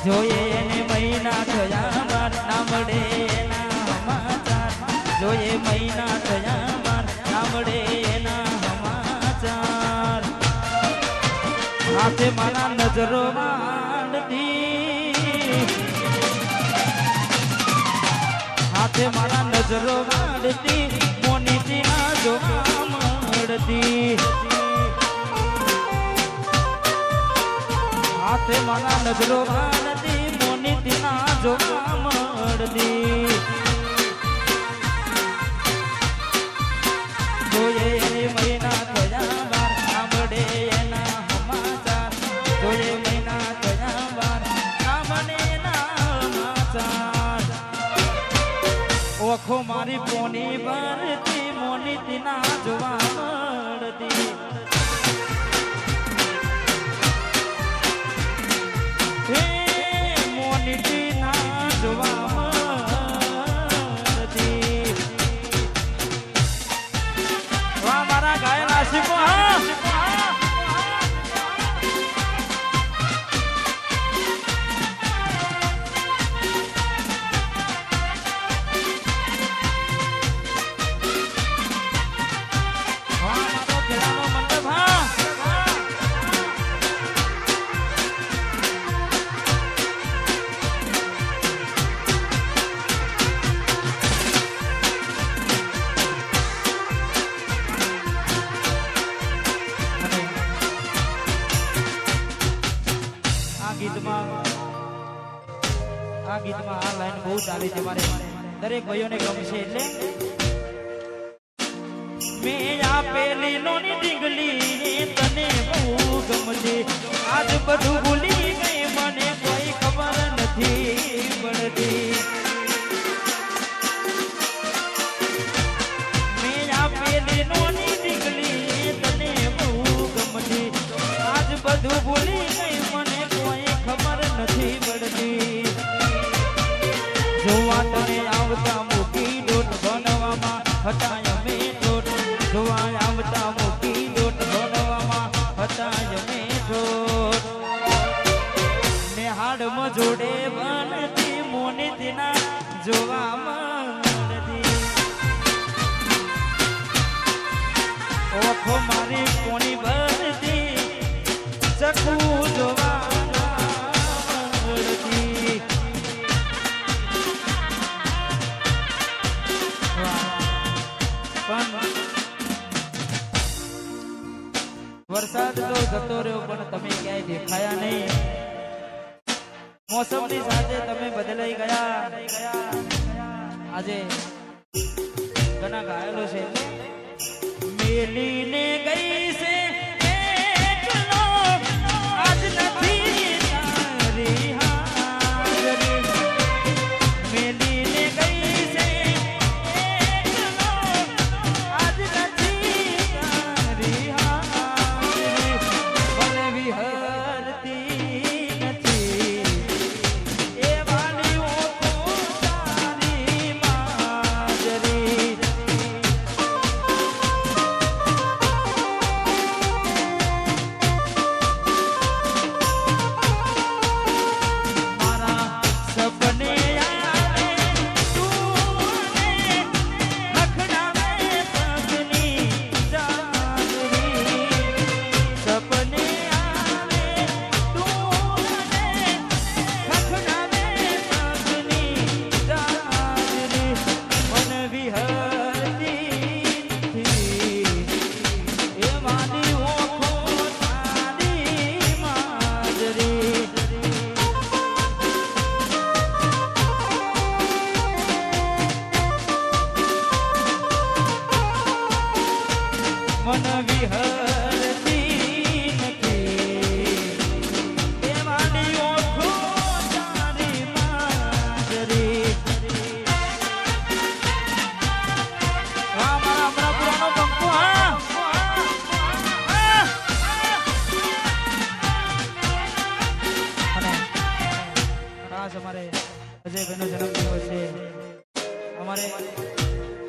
જોઈએ એને મહિના થયા બાર ના મળે એના સમાચાર જોઈએ મહિના થયા બાર ના મળે એના સમાચાર હાથે મારા નજરો માંડતી હાથે મારા નજરો માંડતી મોનીતી ના જોવા મળતી હાથે મારા નજરો માંડતી મોનીતી ના જોવા મળતી જોઈએ એને મહિના થયા બાર ના મળે એના સમાચાર જોઈએ મહિના થયા બાર ના મળે એના સમાચાર ઓખો મારી પોની ભરતી મોનીતી ના જોવા મળતી હે મોનીતી ના જોવા મળતી વાહ મારા ગાયન આશિકો હા આ ગીતમાં આ લાઈન બહુ ચાલી છે મારે દરેક ભાઈઓને ગમશે એટલે મેં આપેલી લોની ડીંગલી તને બહુ ગમશે આજ બધું ભૂલી ગઈ મને કોઈ ખબર નથી પડતી મેં આપેલી લોની ડીંગલી તને બહુ ગમશે આજ બધું ભૂલી ગઈ મને કોઈ ખબર નથી પડતી જોવા તને આવતા મૂકી દોટ બનવામાં હતા અમે દોટ જોવા આવતા મૂકી દોટ બનવામાં હતા અમે દોટ ને હાડમાં જોડે બનતી મોનીતી ના જોવા મળતી ઓખો મારી કોની બનતી ચકુ જોવા વરસાદ તો જતો રહ્યો પણ તમે ક્યાંય દેખાયા નહીં મોસમની સાથે તમે બદલાઈ ગયા આજે ઘણા ઘાયલો છે મેલીને ગઈ છે એટલો આજ નથી તારી હાજરી મેલીને ગઈ છે એટલો આજ નથી તારી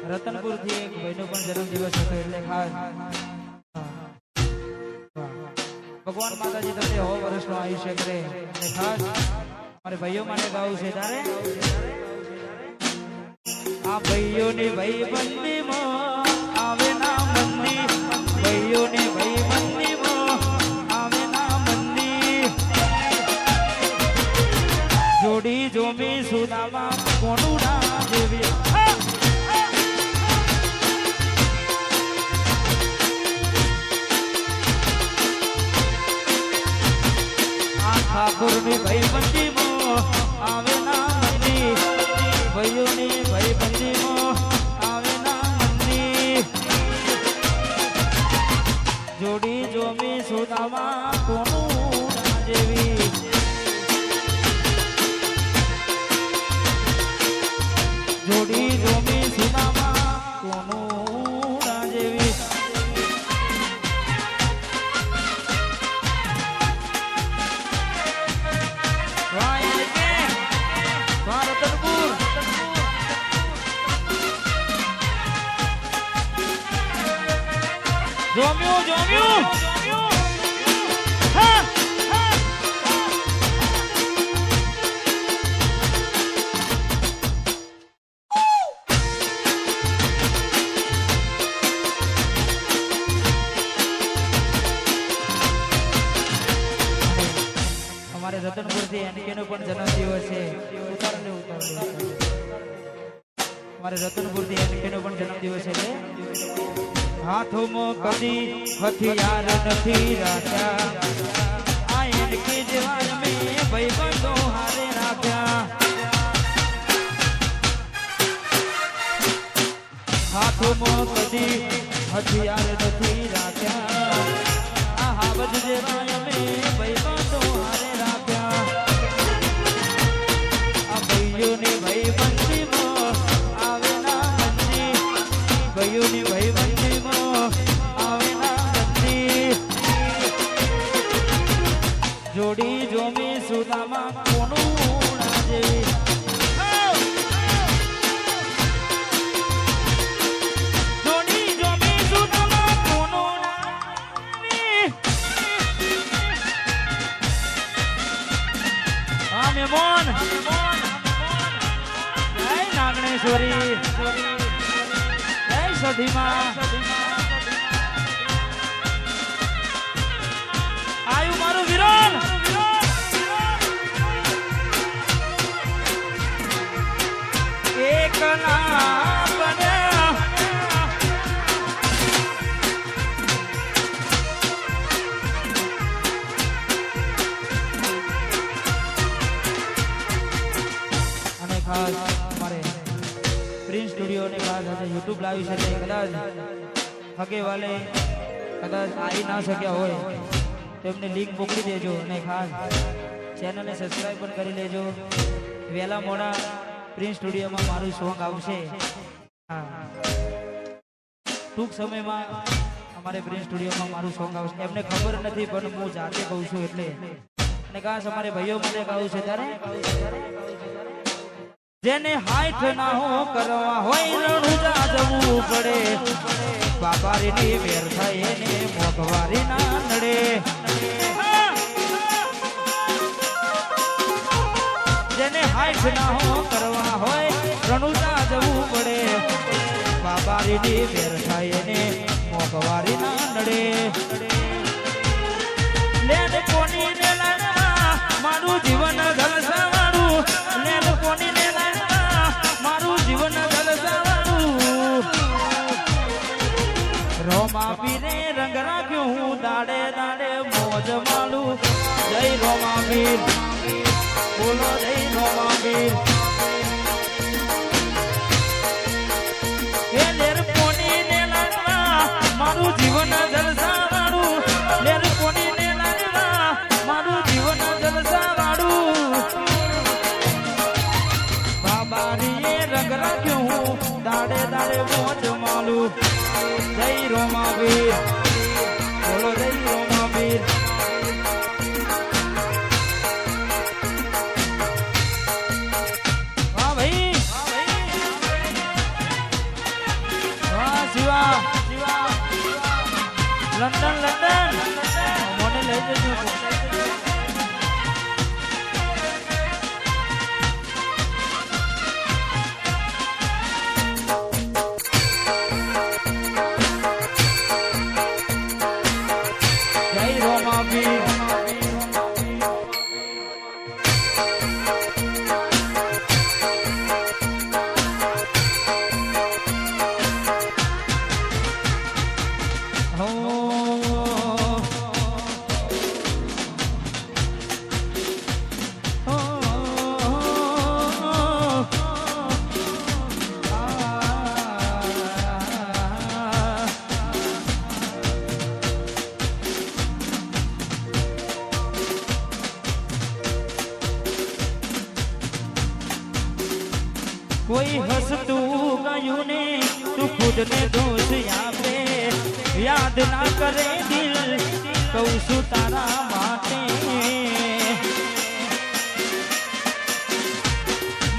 રતનપુર થી એક ભાઈનો પણ જન્મદિવસ હતો એટલે ખાસ ભગવાન માતાજી તમને 100 વર્ષનું આયુષ્ય કરે અને ખાસ મારે ભાઈઓ માટે ગાવું છે તારે આ ભાઈઓની ભાઈ બંધીમાં આવે ના મંદી ભાઈઓની ભાઈ બંધીમાં આવે ના મંદી જોડી જોમી સુદામાં કોનું ના દેવી ઠાકોરની ભાઈબંધીમાં આવે ના મંદી ભાઈઓની ભાઈબંધીમાં આવે ના મંદી જોડી જોમી સુદામાં કોનું ના જેવી જોડી જોમી સુદામાં કોનું ના જેવી જોમ્યું જોમ્યું હા અમારે રતનપુરથી એનકેનો પણ જન્મદિવસ છે ઉતારો અમારે રતનપુરથી એનકેનો પણ જન્મદિવસ છે હાથોમાં કદી હથિયાર નથી રાખ્યા આ એનકે જવાન મેં ભાઈબંધો હારે રાખ્યા હાથોમાં કદી હથિયાર નથી રાખ્યા આ હાવજ જવાન મેં ભાઈબંધો હારે રાખ્યા આ ભાઈઓની ભાઈબંધીમાં આવે ના મંદી ભાઈઓની ભાઈબંધી જોડી જોમી સુદામાં કોનું ના જેવી જોડી જોમી સુદામાં કોનું ના હા મેમોન જય નાગણેશ્વરી જય સઢીમાં આયુ મારું વિરોન એક ના બન્યા અને ખાસ અમારે પ્રિન્સ સ્ટુડિયો ને ખાસ આજે યુટ્યુબ લાવી છે કદાચ હગે વાલે કદાચ આવી ના શક્યા હોય તેમને લિંક મોકલી દેજો અને ખાસ ચેનલને સબસ્ક્રાઇબ પણ કરી લેજો વહેલા મોડા પ્રિન્સ સ્ટુડિયોમાં મારું સોંગ આવશે ટૂંક સમયમાં અમારે પ્રિન્સ સ્ટુડિયોમાં મારું સોંગ આવશે એમને ખબર નથી પણ હું જાતે કહું છું એટલે અને ખાસ અમારે ભાઈઓ માટે ગાવું છે ત્યારે જેને હાથ ના હો કરવા હોય રણુજા જવું પડે બાબારીની વેર થાય એને મોઘવારી ના નડે જેને હાથ ના હો કરવા હોય રણુજા જવું પડે બાબારીની વેર થાય એને મોઘવારી ના નડે લેન કોની ને લાડવા મારું જીવન જલસાવાળું લેન કોની ને લાડવા મારું જીવન જલસાવાળું રોમા પીરે રંગ રાખ્યું હું દાડે દાડે મોજ માલું જય રોમા પીર બોલો જય રોમા પીર હે લેર કોની ને લાડવા મારું જીવન જલસાવાળું લેર કોની ને લાડવા મારું જીવન જલસાવાળું બાબારીએ રંગ રાખ્યું હું દાડે દાડે મોજ માલું જય રોમા પીર બોલો જય રોમા પીર વાહ ભાઈ વાહ શિવા લંડન મને લઈ જજો કોઈ હસતું ગયું ને તું ખુદને દોષ આપે યાદ ના કરે દિલ કહું છું તારા માટે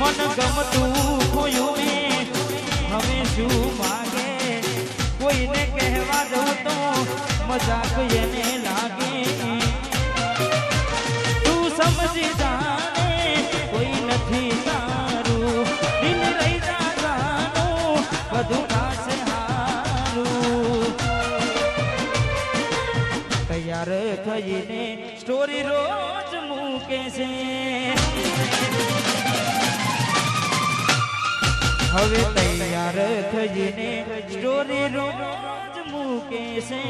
મન ગમતું ખોયું ને હવે શું માગે કોઈને કહેવા દઉં તો મજાક એને લાગે તું સમજી જાને કોઈ નથી તારું દિલ રહી જાનું બધું થશે હારું તૈયાર થઈને સ્ટોરી રોજ મૂકે છે હવે તૈયાર થઈને સ્ટોરી રોજ મૂકે છે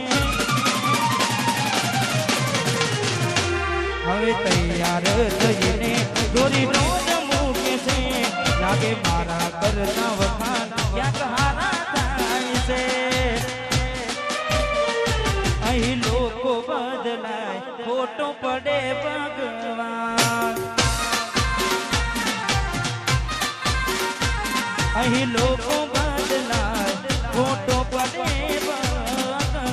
હવે તૈયાર થઈને સ્ટોરી રોજ મૂકે છે લાગે મારા કરતા વખાણ ક્યાંક હારા થાય છે અહીં લોકો બદલાય ખોટો પડે ભગવાન અહીં લોકો બદલાય ખોટો પડે ભગવાન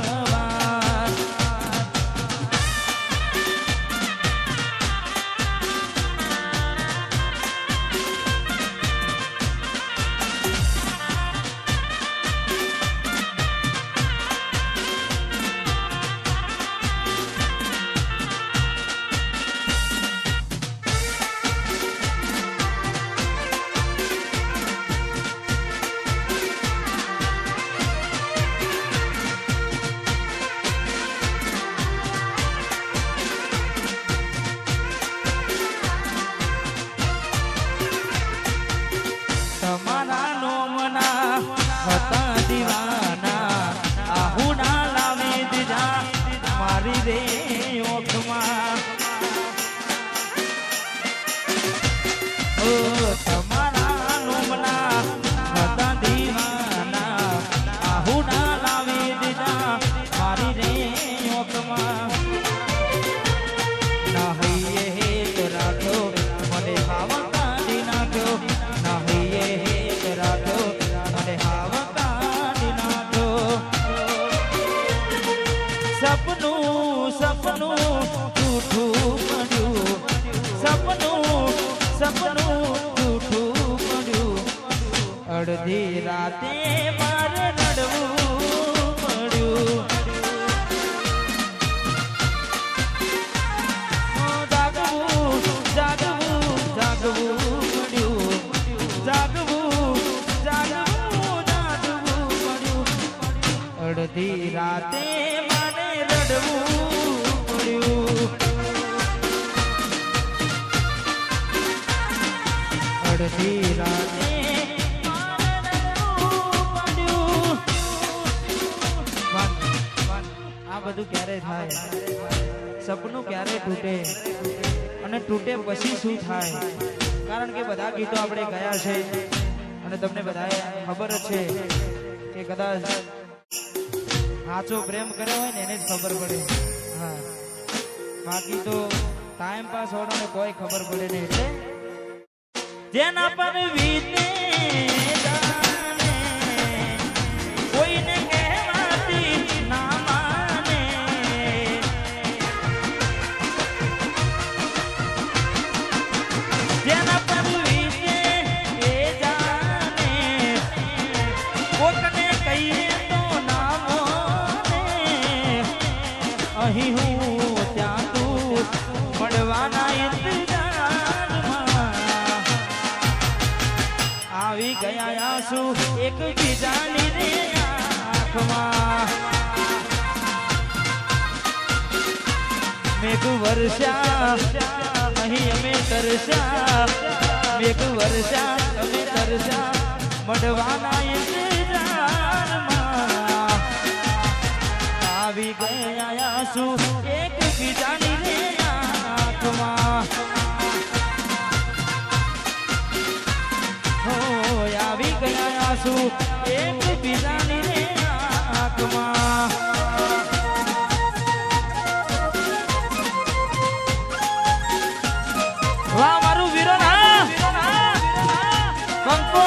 તમારા નોમના હતા દીવાના આહુના લાવી દીધા મારી રે ઓખમાં ઓ તમારા નોમના હતા દીવાના આહુના લાવી દીધા મારી રે ઓખમાં ના હૈયે હેત રાખ્યો મને હાવા કાઢી નાખ્યો ના હૈયે હેત રાખ્યો મને હાવા કાઢી નાખ્યો સપનું સપનું જૂઠું પડ્યું સપનું સપનું જૂઠું પડ્યું અડધી રાતે મારે રડવું પડ્યું જાગવું જાગવું જાગવું પડ્યું જાગવું જાગવું જાગવું પડ્યું અડધી રાતે મારે રડવું પડ્યું અડધી રાતે મારે રડવું પડ્યું આ બધું ક્યારે થાય સપનું ક્યારે તૂટે અને તૂટે પછી શું થાય કારણ કે બધા ગીતો આપણે ગયા છે અને તમને બધાએ ખબર જ છે કે કદાચ સાચો પ્રેમ કર્યો હોય ને એને જ ખબર પડે હા બાકી તો ટાઈમ પાસ હોવાનો કોઈ ખબર પડે નહીં એટલે જેના પર વીતે જાને કોઈને કહેવાતી ના માને જેના પર વીતે એ જાને કોકને કહીએ તો ના મોને અહીં હું ત્યાં તું મળવાના ઇંતજારમાં આવી ગયા આંસુ એક બીજાની રે આંખમાં મેઘ વર્ષા અહીં અમે તરસ્યા મેઘ વર્ષા અમે તરસ્યા મળવાના ઇંતજારમાં આવી ગયા આંસુ એક બીજાની રે આંખમાં આવી ગયા આંસુ એક બીજાની રે આંખમાં વાહ મારું વીરો ના કંકો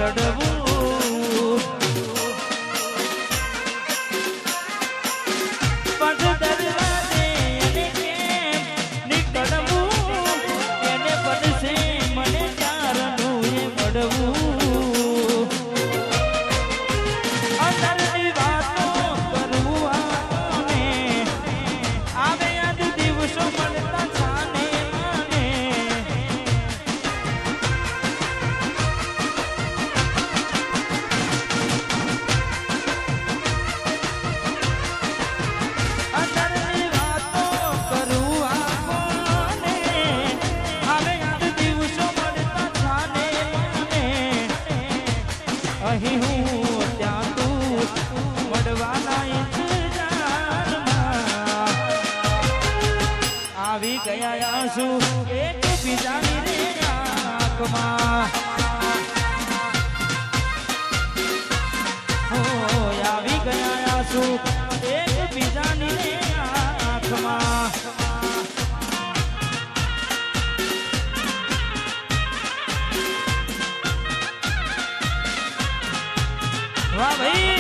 લડવું પગ દરવાજે એને કેમ નીકળવું એને પડશે મને ચારનું એ મળવું અંદરની વાતો કરવું આને આવે યાદ દિવસો મળતા છાને માને અંદરની વાતો કરવું આને આવે યાદ દિવસો મળતા છાને માને અહીં હું ત્યાં તું મળવાના ઇંતજારમાં આવી ગયા આંસુ એક બીજાની રે આંખમાં હો આવી ગયા આંસુ એક બીજાની રે આંખમાં વાહ ભાઈ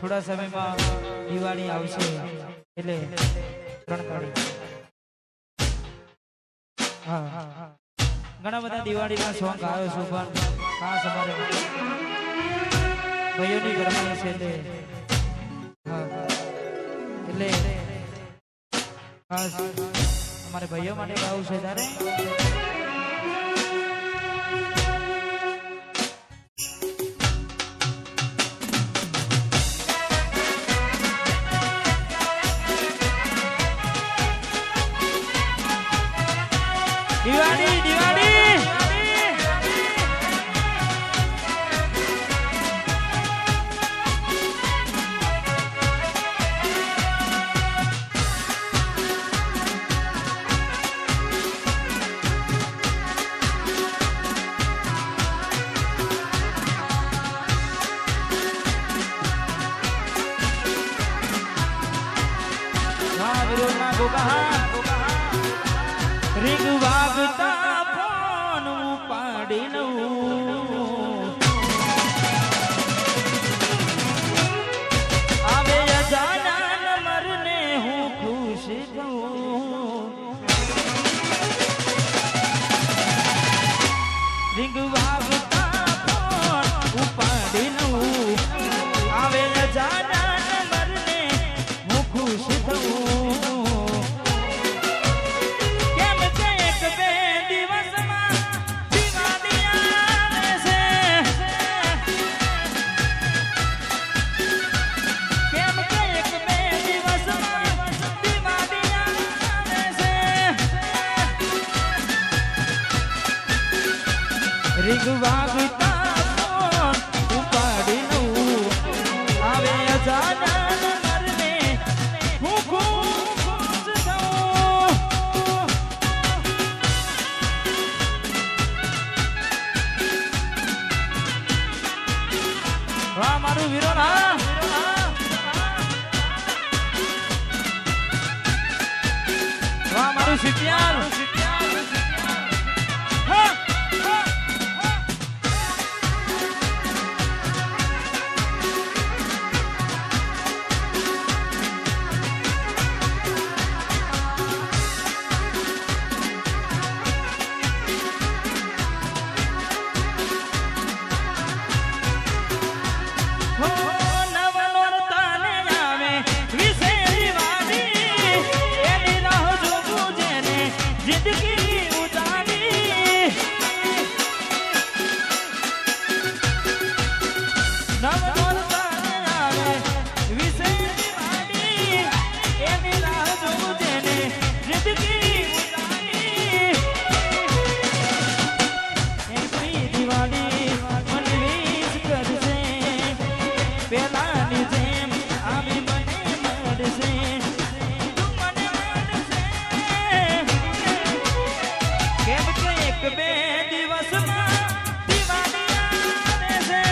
થોડા સમયમાં દિવાળી આવશે એટલે 3 તારીખ હા ઘણા બધા દિવાળીના સોંગ ગાયો છું પણ ખાસ અમારે ભાઈઓની ઘરમાં છે એટલે ખાસ અમારે ભાઈઓ માટે ગાવું છે ત્યારે દિવાળી દિવાળી હા વિરોધના ગોગા રીંગ વાગતા ફોન ઉપાડી લઉં આવે અજાના નંબરને હું ખુશ થઉં રીંગ વાગતા ફોન ઉપાડી લઉં આવે અજાના નંબરને હું ખુશ થઉં રીંગ વાગતા ફોન ઉપાડી લઉં આવે અજાના નંબરને હું ખુશ થઉં વાહ મારું વિરોધ હા વાહ મારું સિપિયાર એક બે દિવસમાં દિવાળી આવે છે.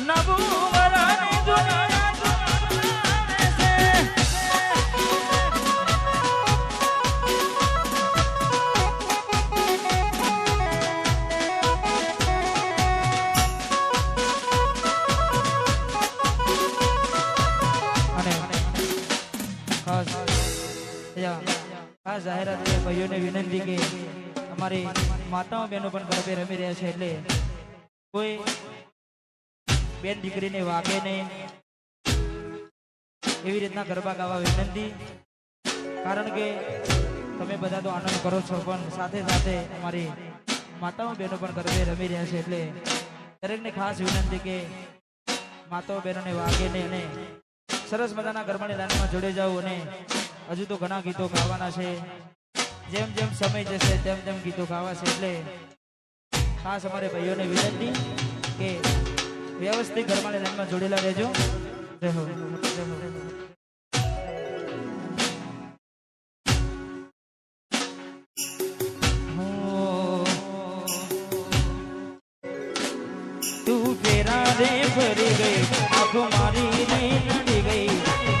નવું વરણ જૂની આવે છે. આ જાહેરાત ભાઈઓને વિનંતી કે અમારી માતાઓ બહેનો પણ ગરબે રમી રહ્યા છે એટલે કોઈ બેન દીકરીને વાગે નહીં એવી રીતના ગરબા ગાવા વિનંતી. કારણ કે તમે બધા તો આનંદ કરો છો પણ સાથે સાથે અમારી માતાઓ બહેનો પણ ગરબે રમી રહ્યા છે એટલે દરેકને ખાસ વિનંતી કે માતાઓ બહેનોને વાગે નહીં અને સરસ મજાના ગરબાની લાઈનમાં જોડે જાઓ. અને હજુ તો ઘણા ગીતો ગાવાના છે. જેમ જેમ સમય જશે તેમ તેમ ગીતો ગાવા છે એટલે ખાસ અમારે ભાઈઓને વિનંતી કે વ્યવસ્થિત ગરબાની લાઈનમાં જોડેલા રહેજો. રહો તું ફેરા રે ફરી ગઈ આંખો મારી રે નડી ગઈ.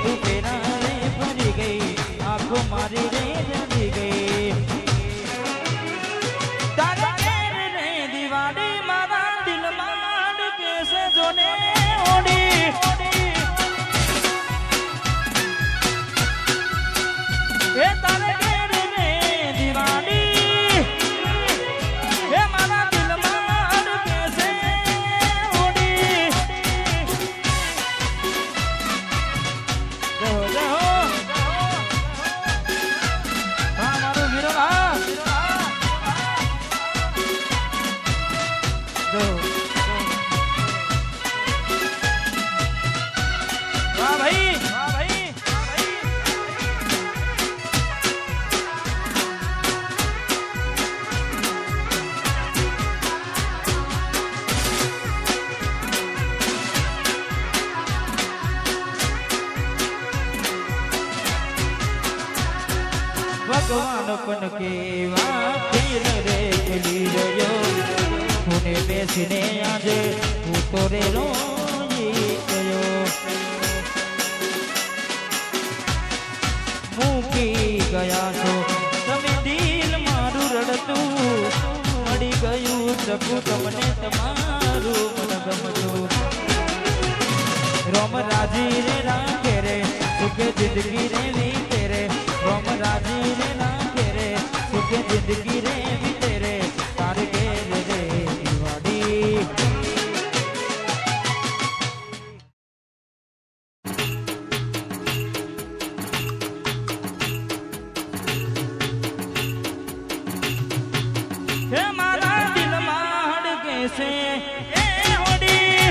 તું ફેરા રે ફરી ગઈ આંખો મારી રે નડી ગઈ. તારા ઘેર રે દિવાળી મારા દિલમાં કેસે જોને ઓડી. એ તારા ઘેર રે દિવાળી એ મારા દિલમાં કેસે ઓડી. જહો જહો હા મારું વીરો હા જહો વાહ ભાઈ વાહ ભાઈ. ભગવાન પણ કેવા ખેલ રે ખેલી રહ્યો. હું બેસીને આજે હું તો રે રોઈ ગયો. મૂકી ગયા છો તમે દિલ મારું રડતું. મળી ગયું સકું તમને તમારું મન ગમતું. રોમ રાજી રે રાખે રે સુખે જિંદગી રે વીતે રે. રોમ રાજી રે રાખે રે સુખે જિંદગી રે વીતે રે. તારે ઘેર રે દિવાળી હે મારા દિલમાં હડકે છે એ હોડી.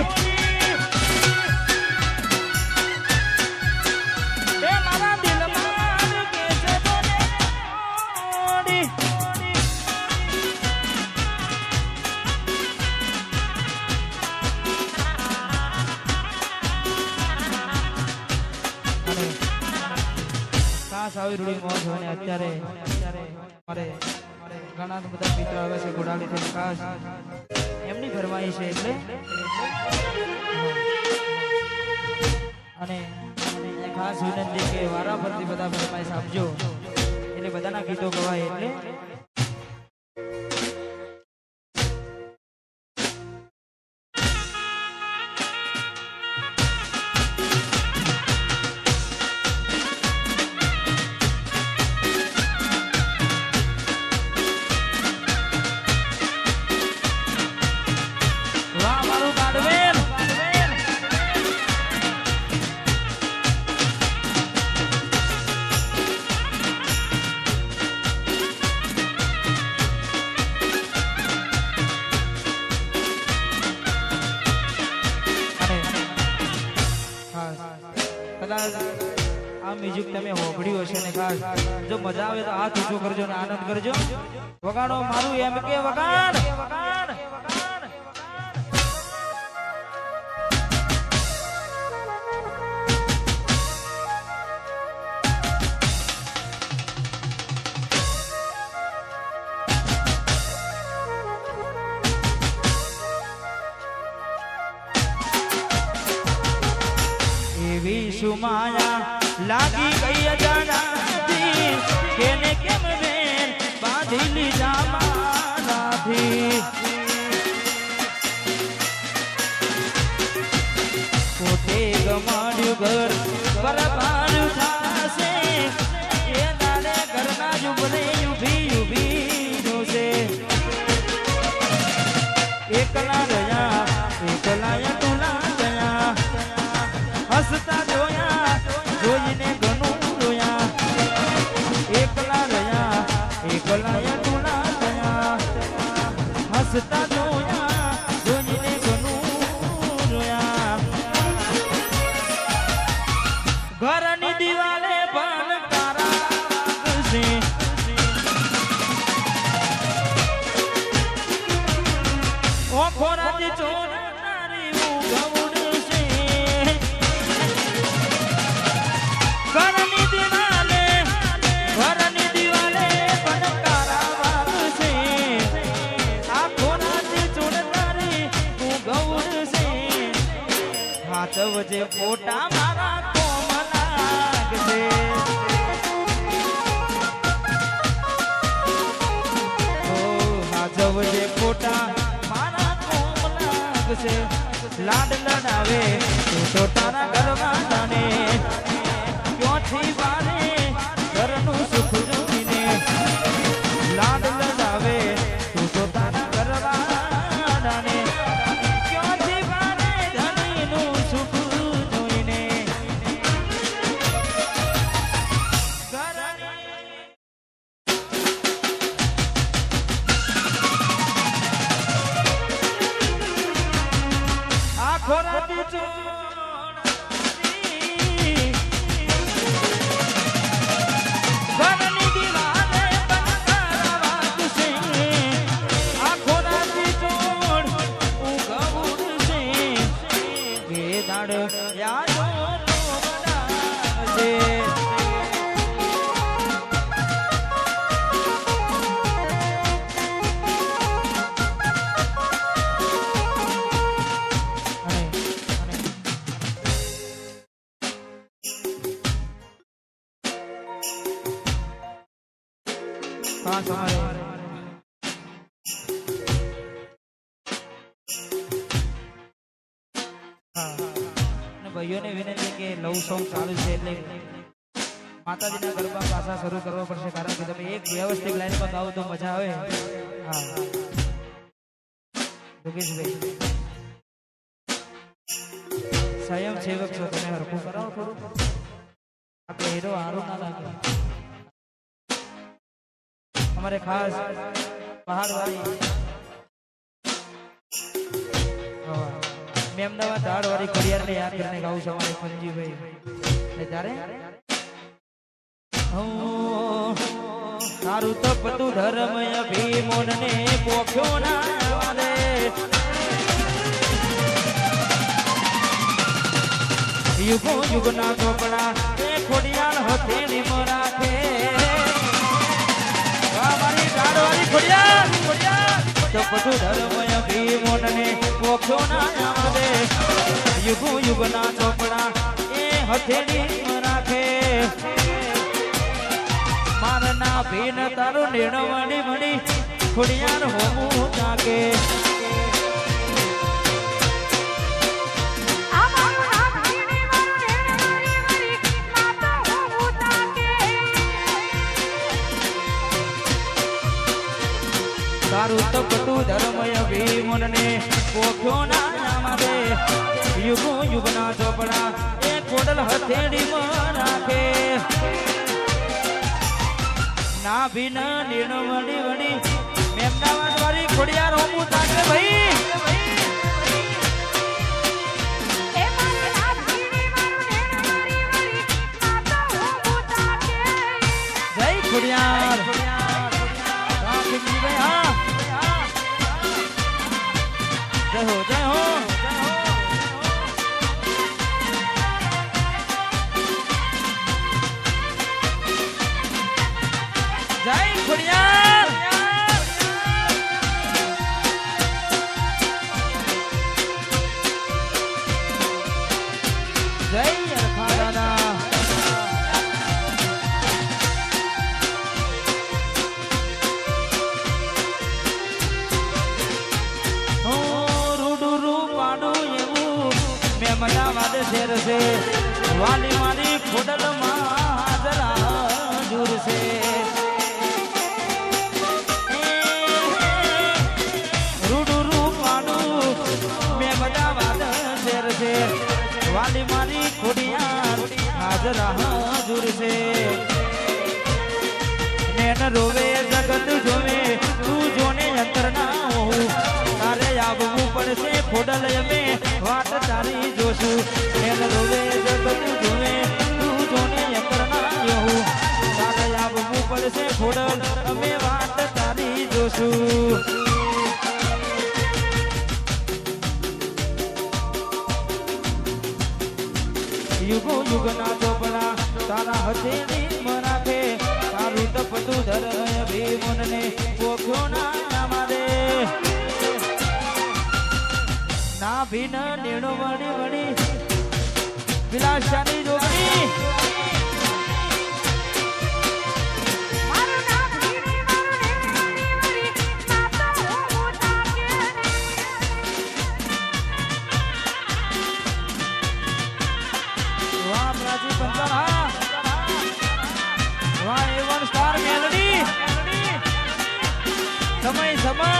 એ મારા દિલમાં હડકે છે જોને ઓડી. અને ખાસ આવી રૂડી મોજ હોય ને અત્યારે મારે ઘણા બધા મિત્રો આવે છે ગોડાલી થી. ખાસ એમની ફરમાઈ છે એટલે અને ખાસ વિનંતી કે વારા ફરતી બધા ફરમાઈશ આપજો એટલે બધાના ગીતો ગવાય એટલે આ મ્યુઝિક તમે હોભળ્યું હશે ને ખાસ જો મજા આવે તો હાથ ઊંચો કરજો અને આનંદ કરજો. વગાડો મારું એમ કે વગાડ. માયા લાગી ગઈ અજાણાથી કેને કેમ બેન બાંધી લીધા મારાથી પોતે ગમાડ્યું ઘર બરબાદ થાશે એ દાડે ઘરના જુબલે ઊભી જોશે એકલા રહ્યા એકલા ટોલા ગયા હસતા જોયા જોઈને ઘણું રોયા એકલા રહ્યા એકલા ટોલા ગયા હસતા જોયા જોઈને ઘણું રોયા ઘરની દિવાલે પણ તારા વાગશે ઓ ખોરાથી ચોર તારી ઉગવડશે ઘરની દિવાલે પણ તારા વાગશે આ ખોરાથી ચોર તારી ઉગવડશે હાચવજે ફોટા મારા જવજે ફોટા મારા કોમ લાગશે લાડ લડાવે તો તારા ઘરમાં જાણે ક્યોથી વારે ઘરનું સુખ જોઈને લાડ લડાવે તો તારા ઘરમાં જાણે ક્યોથી વારે ધણીનું સુખ જોઈને ખોરાથી ઘરની દિવાલે પણ તારા વાગશે આ ખોરાથી ચોર ઉગવડશે કે દાડ યાદો બનાવશે ભાઈઓને વિનંતી કે લવ સોંગ ચાલુ છે એટલે માતાજીના ગરબા પાછા શરૂ કરવા પડશે કારણ કે તમે એક વ્યવસ્થિત લાઈનમાં ગાઓ તો મજા આવે હા યોગેશભાઈ સ્વયંસેવક છો તમે હરખું કરાવો થોડું આપણે હીરો હારું ના લાગે हमारे खास पहाड़ वाली मैं अहमदाबाद दाड़ वाली खड़ियार ने याद करने गाऊं हमारे फंजी भाई ने जारे तारू तो पतु धर्म अभिमोन ने पोख्यो ना वाले युगो युग ना चोपड़ा ए खोडियाल हथेली मराठे तो पशु धर्म अभिमोन ने पोख्यो ना आवे युग युग ना चोपड़ा ए हथेली राखे मारना भीन तारो निर्णवणी मणी खुड़ियार होमू जाके तारू तपटू धर्म अभिमोन ने पोख्यो ना आवे युग युग ना चोपड़ा ए कोडल हथेड़ी में राखे ना बिना निर्णवणी वणी मेमनावाद वाली खोडियार होमू ताके भाई जय खोडियार जय हो जय हो जय खोडियार जय अरखा दादा શેર છે વાલી મારી ખોડલમાં જરા જુર છે રૂડું રૂપાડું મેં બધા વાદ શેર છે વાલી મારી ખોડિયાર હાજરા હજુર છે નેન રોવે જગત જોવે તું જોને અંતર ના હોઉં તારે આવવું પડશે ખોડલ અમે વાત તારી જોશું નેન રોવે જગત જોવે તું જોને અંતર ના હોઉં તારે આવવું પડશે ખોડલ અમે વાત તારી જોશું યુગો યુગના ચોપડા તારા હથેળી મરાખે તારું તપતું ધર્મ ભીમનને પોખ્યો ના મારે ના ભીન નીણો વળી વળી વિલાસાની જોગણી સમય સમય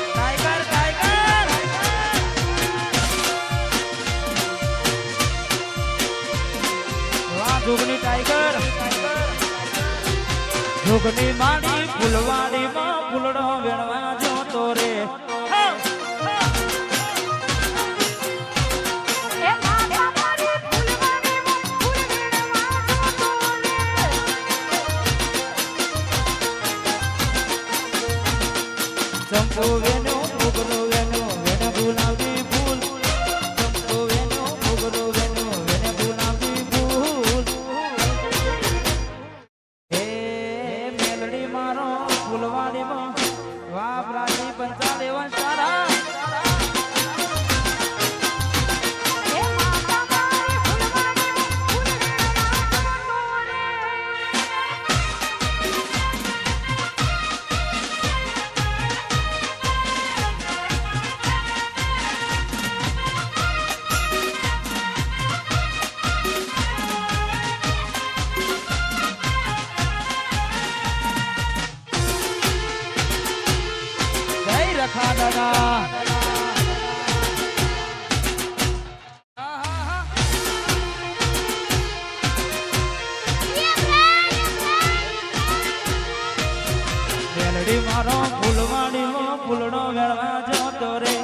ટાઈગર ટાઈગર વાહ જોગની ટાઈગર જોગની માડી ફૂલવાડીમાં ફૂલડો વેણવા જોતો રે ચંપો વેનો મોગરો વેનો વેને ગુલાબી ફૂલ ચંપો વેનો મોગરો વેનો વેને ગુલાબી ફૂલ હે મેલડી મારો ફૂલવાડીમાં વાહ પ્રાચી પંચાલે વંશારા ખાના મેલડી મારો ફૂલવાડીમાં ફૂલડો વેળવા જતો રે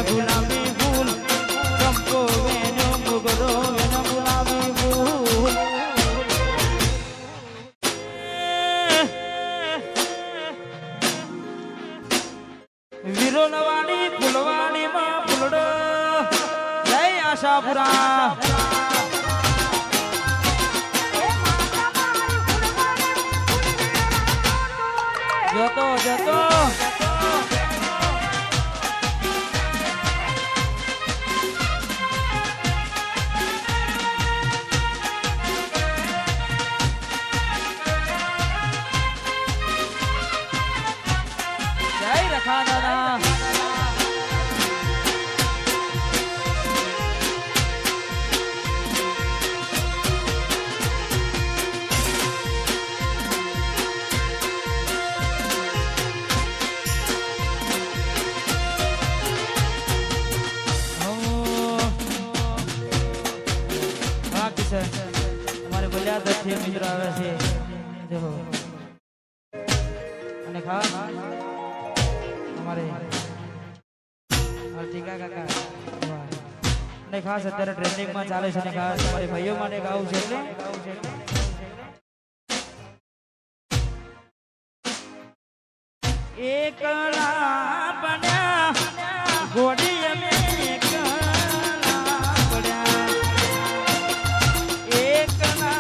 ગુલાબી ફૂલ ચંપો વેનો મોગરો વેનો ગુલાબી ફૂલ વિરોલવાડી ફૂલવાડીમાં ફૂલડો જય આશાપુરા જતો જતો ખાના અમારે બોલ્યા દસથી મિત્રો આવે છે જો અને ખાસ અમારે ટીકા કાકા અને ખાસ અત્યારે ટ્રેન્ડિંગમાં ચાલે છે ને ખાસ અમારી ભાઈઓ માટે ગાવું છે એટલે એકલા બન્યા ગોડી અમે એકલા પડ્યા એકલા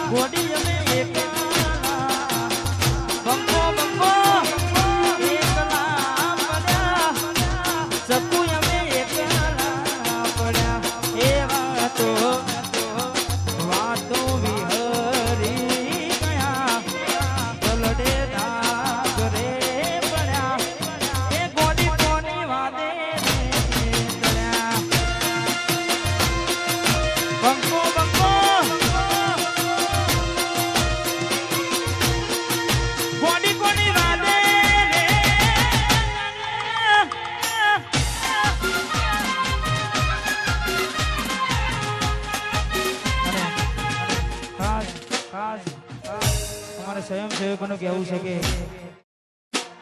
ગોડી અમે એકલા બંકો બંકો એકલા પડ્યા સપુ અમે એકલા પડ્યા એ વાતો વિહરી ગયા પલડે ધાગરે પડ્યા એ ગોડી કોની વાદે પડ્યા બંકો બંકો ગોડી કોની વાદે અમારા સ્વયંસેવકોનું કહેવું છે કે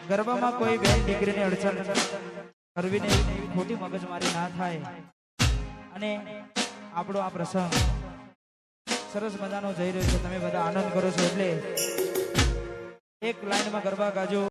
ગરબામાં કોઈ બેન દીકરીને અડચણ કરવી નહીં, ખોટી મગજમારી ના થાય અને આપણો આ પ્રસંગ સરસ મજાનો જઈ રહ્યો છે. તમે બધા આનંદ કરો છો એટલે એક લાઈનમાં ગરબા ગાજો.